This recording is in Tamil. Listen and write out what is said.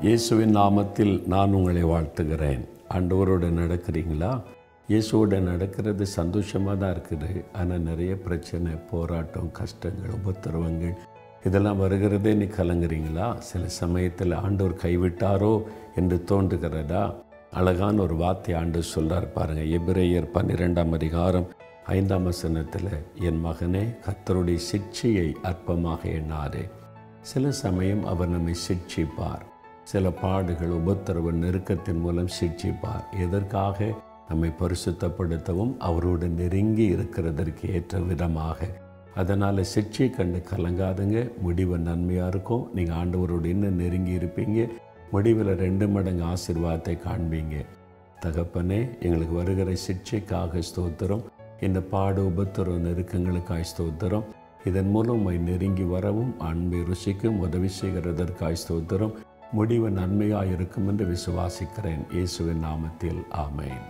இயேசுவின் நாமத்தில் நான் உங்களை வாழ்த்துகிறேன். ஆண்டவரோடு நடக்கிறீங்களா? இயேசுவோடு நடக்கிறது சந்தோஷமாக தான் இருக்குது. ஆனால் நிறைய பிரச்சனை, போராட்டம், கஷ்டங்கள், உபத்திரவங்கள் இதெல்லாம் வருகிறதே நீ கலங்குறீங்களா? சில சமயத்தில் ஆண்டவர் கைவிட்டாரோ என்று தோன்றுகிறதா? அழகான ஒரு வார்த்தை ஆண்டவர் சொல்கிறார் பாருங்கள். எபிரேயர் 12ஆம் அதிகாரம் 5ஆம் வசனத்தில், என் மகனே, கர்த்தருடைய சிட்சையை அற்பமாக எண்ணாதே. சில சமயம் அவர் நம்மை சிட்சிப்பார். சில பாடுகள், உபத்திரவ நெருக்கத்தின் மூலம் சிட்சிப்பார். எதற்காக? நம்மை பரிசுத்தப்படுத்தவும் அவரோடு நெருங்கி இருக்கிறதற்கு ஏற்ற விதமாக. அதனால் சிட்சை கண்டு கலங்காதுங்க. முடிவு நன்மையாக இருக்கும். நீங்கள் ஆண்டவரோடு இன்னும் நெருங்கி இருப்பீங்க. முடிவில் 2 மடங்கு ஆசீர்வாதத்தை காண்பீங்க. தகப்பனே, எங்களுக்கு வருகிற சிட்சைக்காக ஸ்தோத்திரம். இந்த பாடு, உபத்திரவ நெருக்கங்களுக்காய் ஸ்தோத்திரம். இதன் மூலம் நெருங்கி வரவும் அன்பை ருசிக்கும் உதவி செய்கிறதற்காய் ஸ்தோத்திரம். முடிவு நன்மையாக இருக்கும் என்று விசுவாசிக்கிறேன். இயேசுவின் நாமத்தில் ஆமென்.